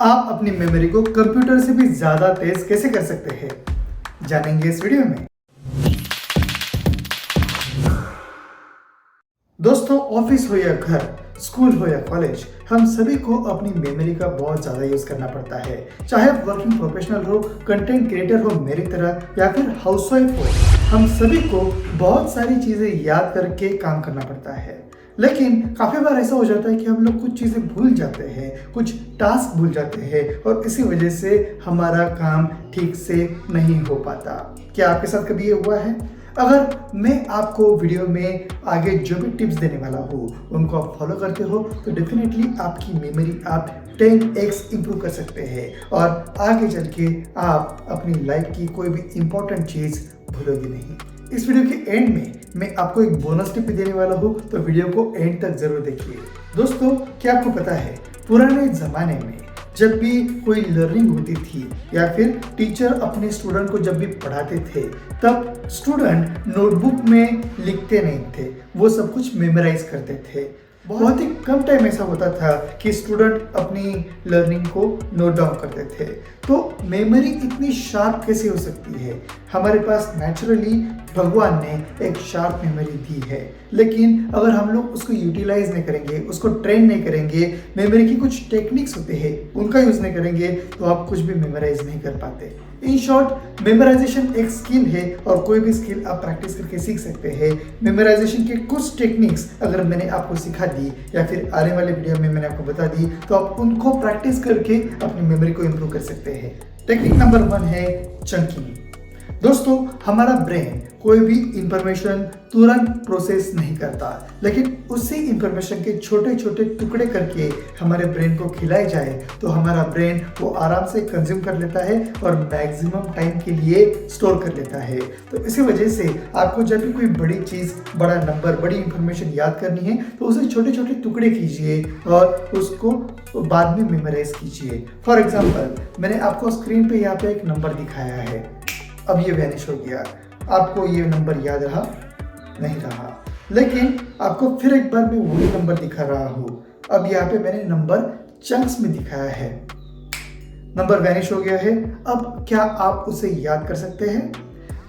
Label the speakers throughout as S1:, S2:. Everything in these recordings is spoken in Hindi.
S1: आप अपनी मेमोरी को कंप्यूटर से भी ज्यादा तेज कैसे कर सकते हैं, जानेंगे इस वीडियो में। दोस्तों, ऑफिस हो या घर, स्कूल हो या कॉलेज, हम सभी को अपनी मेमोरी का बहुत ज़्यादा यूज़ करना पड़ता है। चाहे वर्किंग प्रोफेशनल हो, कंटेंट क्रिएटर हो मेरी तरह, या फिर हाउसवाइफ हो, हम सभी को बहुत सारी चीज़ें याद करके काम करना पड़ता है। लेकिन काफ़ी बार ऐसा हो जाता है कि हम लोग कुछ चीज़ें भूल जाते हैं, कुछ टास्क भूल जाते हैं और इसी वजह से हमारा काम ठीक से नहीं हो पाता। क्या आपके साथ कभी ये हुआ है? अगर मैं आपको वीडियो में आगे जो भी टिप्स देने वाला हूँ उनको आप फॉलो करते हो तो डेफिनेटली आपकी मेमोरी आप 10x इम्प्रूव कर सकते हैं और आगे चल के आप अपनी लाइफ की कोई भी इम्पोर्टेंट चीज़ भूलोगे नहीं। इस वीडियो के एंड में मैं आपको एक बोनस टिप भी देने वाला हूँ, तो वीडियो को एंड तक जरूर देखिए। दोस्तों, क्या आपको पता है पुराने ज़माने में जब भी कोई लर्निंग होती थी या फिर टीचर अपने स्टूडेंट को जब भी पढ़ाते थे तब स्टूडेंट नोटबुक में लिखते नहीं थे, वो सब कुछ मेमोराइज करते थे। बहुत ही कम टाइम ऐसा होता था कि स्टूडेंट अपनी लर्निंग को नोट डाउन करते थे। तो मेमोरी इतनी शार्प कैसे हो सकती है? हमारे पास नेचुरली भगवान ने एक शार्प मेमोरी दी है, लेकिन अगर हम लोग उसको यूटिलाइज नहीं करेंगे, उसको ट्रेन नहीं करेंगे, मेमोरी की कुछ टेक्निक्स होते हैं उनका यूज़ नहीं करेंगे तो आप कुछ भी मेमोराइज नहीं कर पाते। इन शॉर्ट, मेमोराइजेशन एक स्किल है और कोई भी स्किल आप प्रैक्टिस करके सीख सकते हैं। मेमोराइजेशन के कुछ टेक्निक्स अगर मैंने आपको सिखा दी या फिर आने वाले वीडियो में मैंने आपको बता दी तो आप उनको प्रैक्टिस करके अपनी मेमोरी को इम्प्रूव कर सकते हैं। टेक्निक नंबर 1 है चंकिंग। दोस्तों, हमारा ब्रेन कोई भी इंफॉर्मेशन तुरंत प्रोसेस नहीं करता, लेकिन उसी इंफॉर्मेशन के छोटे छोटे टुकड़े करके हमारे ब्रेन को खिलाए जाए तो हमारा ब्रेन वो आराम से कंज्यूम कर लेता है और मैक्सिमम टाइम के लिए स्टोर कर लेता है। तो इसी वजह से आपको जब भी कोई बड़ी चीज़, बड़ा नंबर, बड़ी इंफॉर्मेशन याद करनी है तो उसे छोटे छोटे टुकड़े कीजिए और उसको बाद में मेमोराइज कीजिए। फॉर एग्जाम्पल, मैंने आपको स्क्रीन पे यहाँ पे एक नंबर दिखाया है, अब ये वैनिश हो गया। आपको ये नंबर याद रहा? नहीं रहा, लेकिन आपको फिर एक बार मैं वही नंबर दिखा रहा हूँ। अब यहाँ पे मैंने नंबर चंक्स में दिखाया है, नंबर वैनिश हो गया है। अब क्या आप उसे याद कर सकते हैं?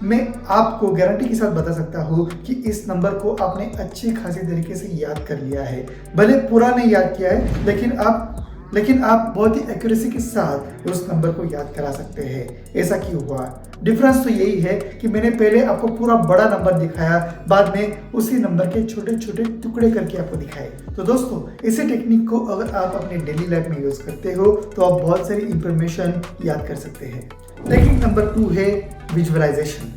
S1: मैं आपको गारंटी के साथ बता सकता हूँ कि इस नंबर को आपने अच्छी खासी तरीके से याद कर लिया है। भले पूरा नहीं याद किया है, लेकिन आप बहुत ही एक्यूरेसी के साथ उस नंबर को याद करा सकते हैं। ऐसा क्यों हुआ? डिफरेंस तो यही है कि मैंने पहले आपको पूरा बड़ा नंबर दिखाया, बाद में उसी नंबर के छोटे छोटे टुकड़े करके आपको दिखाए। तो दोस्तों, इसी टेक्निक को अगर आप अपने डेली लाइफ में यूज करते हो तो आप बहुत सारी इंफॉर्मेशन याद कर सकते हैं। टेक्निक नंबर 2 है विजुअलाइजेशन।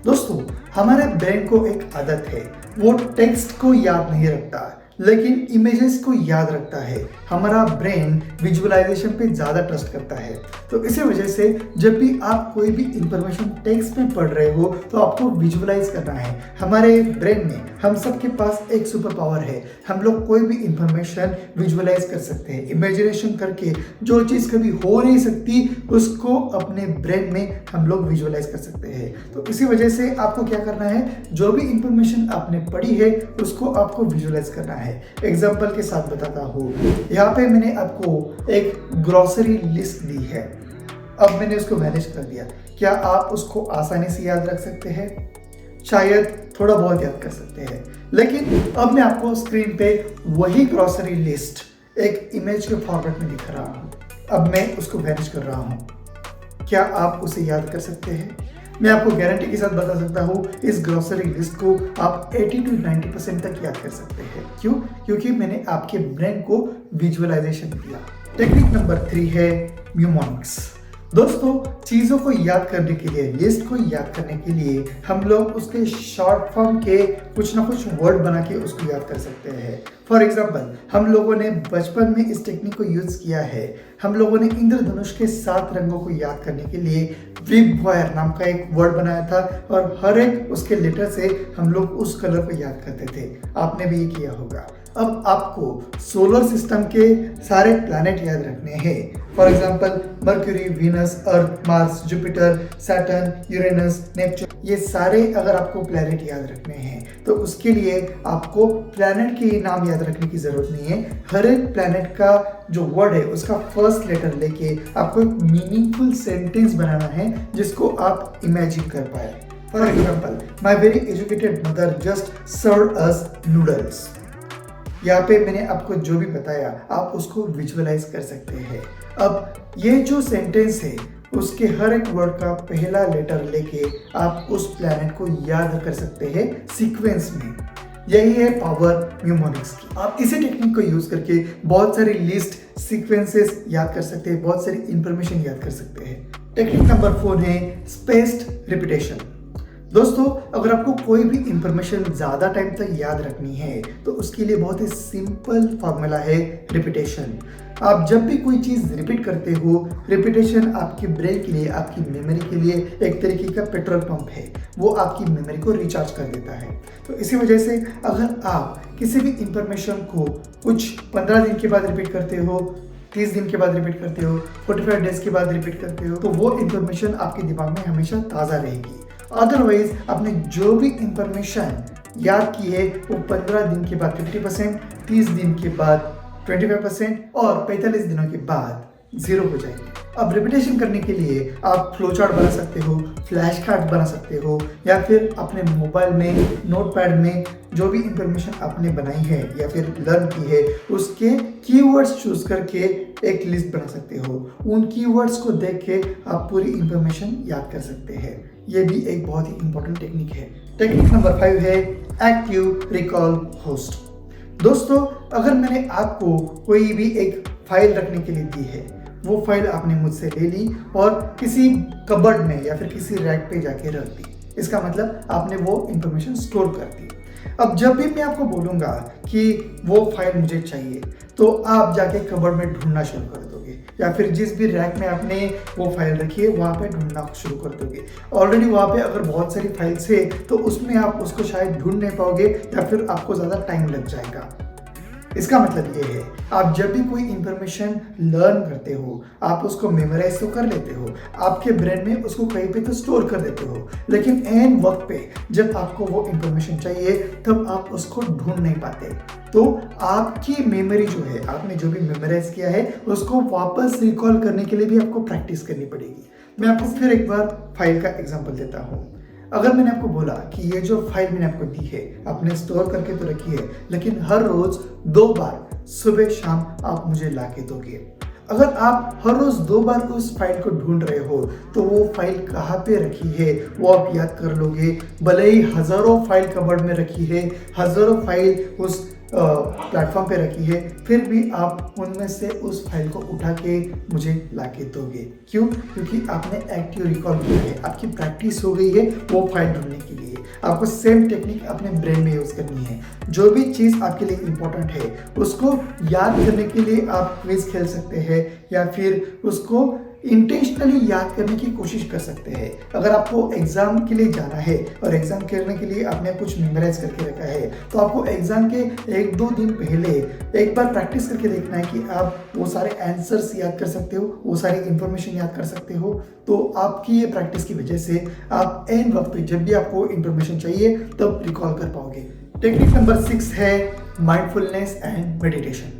S1: दोस्तों, हमारे ब्रेन को एक आदत है, वो टेक्स्ट को याद नहीं रखता लेकिन इमेजेस को याद रखता है। हमारा ब्रेन विजुअलाइजेशन पे ज़्यादा ट्रस्ट करता है। तो इसी वजह से जब भी आप कोई भी इंफॉर्मेशन टेक्स्ट में पढ़ रहे हो तो आपको विजुअलाइज करना है। हमारे ब्रेन में, हम सबके पास एक सुपर पावर है, हम लोग कोई भी इंफॉर्मेशन विजुअलाइज कर सकते हैं। इमेजिनेशन करके जो चीज़ कभी हो नहीं सकती उसको अपने ब्रेन में हम लोग विजुअलाइज कर सकते हैं। तो इसी वजह से आपको क्या करना है, जो भी इंफॉर्मेशन आपने पढ़ी है उसको आपको विजुअलाइज करना है। एग्जाम्पल के साथ बताता हूँ, यहाँ पे मैंने आपको एक ग्रोसरी लिस्ट दी है, अब मैंने उसको मैनेज कर दिया। क्या आप उसको आसानी से याद रख सकते हैं? शायद थोड़ा बहुत याद कर सकते हैं, लेकिन अब मैं आपको स्क्रीन पे वही ग्रोसरी लिस्ट एक इमेज के फॉर्मेट में दिखा रहा हूँ। अब मैं उसको मैनेज कर रहा हूँ, क्या आप उसे याद कर सकते हैं? मैं आपको गारंटी के साथ बता सकता हूँ इस ग्रोसरी लिस्ट को आप 80 to 90% तक याद कर सकते हैं। क्यों? क्योंकि मैंने आपके ब्रेन को विजुअलाइजेशन दिया। टेक्निक नंबर 3 है म्यूमोनिक्स। दोस्तों, चीज़ों को याद करने के लिए, लिस्ट को याद करने के लिए हम लोग उसके शॉर्ट फॉर्म के कुछ ना कुछ वर्ड बना के उसको याद कर सकते हैं। फॉर एग्जाम्पल, हम लोगों ने बचपन में इस टेक्निक को यूज़ किया है। हम लोगों ने इंद्रधनुष के 7 रंगों को याद करने के लिए विबवायर नाम का एक वर्ड बनाया था और हर एक उसके लेटर से हम लोग उस कलर को याद करते थे। आपने भी ये किया होगा। अब आपको सोलर सिस्टम के सारे प्लैनेट याद रखने हैं। For example mercury, Venus, earth, Mars, Jupiter, Saturn, Uranus, Neptune, ये सारे अगर आपको प्लैनेट याद रखने हैं तो उसके लिए आपको प्लैनेट के नाम याद रखने की जरूरत नहीं है। हर एक प्लैनेट का जो वर्ड है उसका फर्स्ट लेटर लेके आपको एक मीनिंगफुल सेंटेंस बनाना है जिसको आप इमेजिन कर पाए। For example, my very educated mother just serve us noodles. यहाँ पे मैंने आपको जो भी बताया आप उसको विजुअलाइज कर सकते हैं। अब ये जो सेंटेंस है उसके हर एक वर्ड का पहला लेटर लेके आप उस प्लैनेट को याद कर सकते हैं सीक्वेंस में। यही है पावर न्यूमोनिक्स की। आप इसी टेक्निक को यूज करके बहुत सारी लिस्ट, सीक्वेंसेस याद कर सकते हैं, बहुत सारी इंफॉर्मेशन याद कर सकते हैं। टेक्निक नंबर 4 है स्पेस्ड रिपीटेशन। दोस्तों, अगर आपको कोई भी इंफॉर्मेशन ज़्यादा टाइम तक याद रखनी है तो उसके लिए बहुत ही सिंपल फॉर्मूला है रिपीटेशन। आप जब भी कोई चीज़ रिपीट करते हो, रिपीटेशन आपके ब्रेन के लिए, आपकी मेमोरी के लिए एक तरीके का पेट्रोल पंप है। वो आपकी मेमोरी को रिचार्ज कर देता है। तो इसी वजह से अगर आप किसी भी इंफॉर्मेशन को कुछ 15 दिन के बाद रिपीट करते हो, 30 दिन के बाद रिपीट करते हो, 45 डेज के बाद रिपीट करते हो, तो वो इंफॉर्मेशन आपके दिमाग में हमेशा ताज़ा रहेगी। अदरवाइज आपने जो भी इंफॉर्मेशन याद की है वो 15 दिन के बाद 50%, 30 दिन के बाद 25% और 45 दिनों के बाद 0 हो जाएगी। अब रिपीटेशन करने के लिए आप फ्लो चार्ट बना सकते हो, फ्लैश कार्ड बना सकते हो, या फिर अपने मोबाइल में नोटपैड में जो भी इंफॉर्मेशन आपने बनाई है या फिर लर्न की है उसके कीवर्ड्स चूज करके एक लिस्ट बना सकते हो। उन कीवर्ड्स को देख के आप पूरी इंफॉर्मेशन याद कर सकते हैं। ये भी एक बहुत ही इंपॉर्टेंट टेक्निक है। टेक्निक नंबर 5 है एक्टिव रिकॉल होस्ट। दोस्तों, अगर मैंने आपको कोई भी एक फाइल रखने के लिए दी है, वो फाइल आपने मुझसे ले ली और किसी कबर्ड में या फिर किसी रैक पे जाके रख दी, इसका मतलब आपने वो इंफॉर्मेशन स्टोर कर दी। अब जब भी मैं आपको बोलूँगा कि वो फाइल मुझे चाहिए तो आप जाके कबर्ड में ढूंढना शुरू कर दोगे, या फिर जिस भी रैक में आपने वो फाइल रखी है वहाँ पे ढूंढना शुरू कर दोगे। ऑलरेडी वहाँ पे अगर बहुत सारी फाइल्स है तो उसमें आप उसको शायद ढूंढ नहीं पाओगे या फिर आपको ज़्यादा टाइम लग जाएगा। इसका मतलब ये है, आप जब भी कोई इंफॉर्मेशन लर्न करते हो आप उसको मेमोराइज तो कर लेते हो, आपके ब्रेन में उसको कहीं पे तो स्टोर कर देते हो, लेकिन एन वक्त पे जब आपको वो इंफॉर्मेशन चाहिए तब आप उसको ढूंढ नहीं पाते। तो आपकी मेमोरी जो है, आपने जो भी मेमोराइज किया है उसको वापस रिकॉल करने के लिए भी आपको प्रैक्टिस करनी पड़ेगी। मैं आपको फिर एक बार फाइल का एग्जाम्पल देता हूँ। अगर मैंने आपको बोला कि ये जो फाइल मैंने आपको दी है आपने स्टोर करके तो रखी है, लेकिन हर रोज 2 बार सुबह शाम आप मुझे ला के दोगे। अगर आप हर रोज 2 बार उस फाइल को ढूंढ रहे हो तो वो फाइल कहाँ पे रखी है वो आप याद कर लोगे। भले ही हजारों फाइल कबर्ड में रखी है, हजारों फाइल उस प्लेटफॉर्म पे रखी है, फिर भी आप उनमें से उस फाइल को उठा के मुझे ला के दोगे। क्यों? क्योंकि आपने एक्टिव रिकॉल किया है, आपकी प्रैक्टिस हो गई है वो फाइल ढूंढने के लिए। आपको सेम टेक्निक अपने ब्रेन में यूज करनी है। जो भी चीज़ आपके लिए इम्पोर्टेंट है उसको याद करने के लिए आप क्विज खेल सकते हैं या फिर उसको इंटेंशनली याद करने की कोशिश कर सकते हैं। अगर आपको एग्जाम के लिए जाना है और एग्जाम करने के लिए आपने कुछ मेमोराइज करके रखा है तो आपको एग्जाम के 1-2 दिन पहले एक बार प्रैक्टिस करके देखना है कि आप वो सारे आंसर्स याद कर सकते हो, वो सारी इंफॉर्मेशन याद कर सकते हो। तो आपकी ये प्रैक्टिस की वजह से आप एन वक्त पे जब भी आपको इंफॉर्मेशन चाहिए तब रिकॉल कर पाओगे। टेक्निक नंबर 6 है माइंडफुलनेस एंड मेडिटेशन।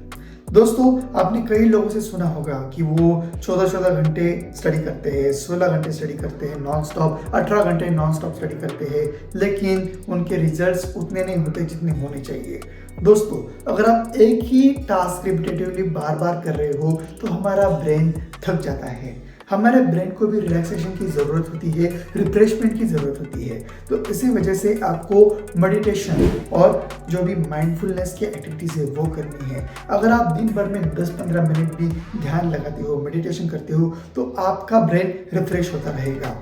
S1: दोस्तों, आपने कई लोगों से सुना होगा कि वो 14-14 घंटे स्टडी करते हैं, 16 घंटे स्टडी करते हैं नॉन स्टॉप, 18 घंटे नॉन स्टॉप स्टडी करते हैं, लेकिन उनके रिजल्ट्स उतने नहीं होते जितने होने चाहिए। दोस्तों, अगर आप एक ही टास्क रिपीटेटिवली बार बार कर रहे हो तो हमारा ब्रेन थक जाता है। हमारे ब्रेन को भी रिलैक्सेशन की ज़रूरत होती है, रिफ्रेशमेंट की ज़रूरत होती है। तो इसी वजह से आपको मेडिटेशन और जो भी माइंडफुलनेस की एक्टिविटीज़ है वो करनी है। अगर आप दिन भर में 10-15 मिनट भी ध्यान लगाते हो, मेडिटेशन करते हो तो आपका ब्रेन रिफ्रेश होता रहेगा।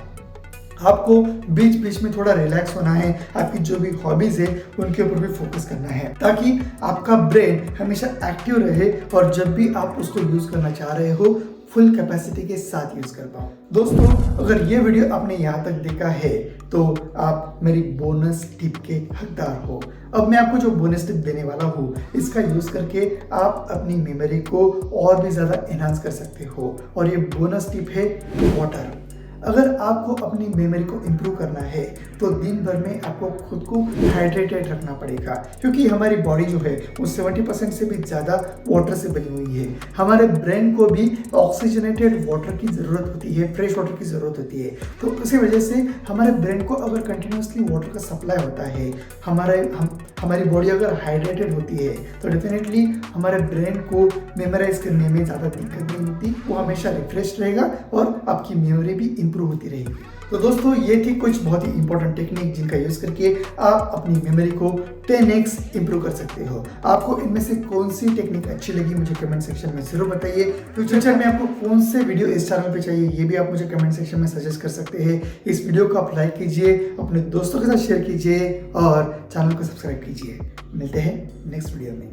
S1: आपको बीच बीच में थोड़ा रिलैक्स होना है, आपकी जो भी हॉबीज है उनके ऊपर भी फोकस करना है ताकि आपका ब्रेन हमेशा एक्टिव रहे और जब भी आप उसको यूज करना चाह रहे हो फुल कैपेसिटी के साथ यूज कर पाऊँ। दोस्तों, अगर ये वीडियो आपने यहाँ तक देखा है तो आप मेरी बोनस टिप के हकदार हो। अब मैं आपको जो बोनस टिप देने वाला हूँ, इसका यूज करके आप अपनी मेमोरी को और भी ज्यादा एनहांस कर सकते हो। और ये बोनस टिप है वाटर। अगर आपको अपनी मेमोरी को इम्प्रूव करना है तो दिन भर में आपको खुद को हाइड्रेटेड रखना पड़ेगा, क्योंकि हमारी बॉडी जो है वो 70% से भी ज़्यादा वाटर से बनी हुई है। हमारे ब्रेन को भी ऑक्सीजनेटेड वाटर की ज़रूरत होती है, फ्रेश वाटर की ज़रूरत होती है। तो इसी वजह से हमारे ब्रेन को अगर कंटिन्यूसली वाटर का सप्लाई होता है, हमारी बॉडी अगर हाइड्रेटेड होती है तो डेफिनेटली हमारे ब्रेन को मेमोराइज करने में ज़्यादा दिक्कत नहीं होती, वो हमेशा रिफ्रेश रहेगा और आपकी मेमोरी भी इम्प्रूव होती रहेगी। तो दोस्तों, ये थी कुछ बहुत ही इंपॉर्टेंट टेक्निक जिनका यूज करके आप अपनी मेमोरी को 10x इंप्रूव कर सकते हो। आपको इनमें से कौन सी टेक्निक अच्छी लगी मुझे कमेंट सेक्शन में जरूर बताइए। फ्यूचर में आपको कौन से वीडियो इस चैनल पे चाहिए ये भी आप मुझे कमेंट सेक्शन में सजेस्ट कर सकते हैं। इस वीडियो को आप लाइक कीजिए, अपने दोस्तों के साथ शेयर कीजिए और चैनल को सब्सक्राइब कीजिए। मिलते हैं नेक्स्ट वीडियो में।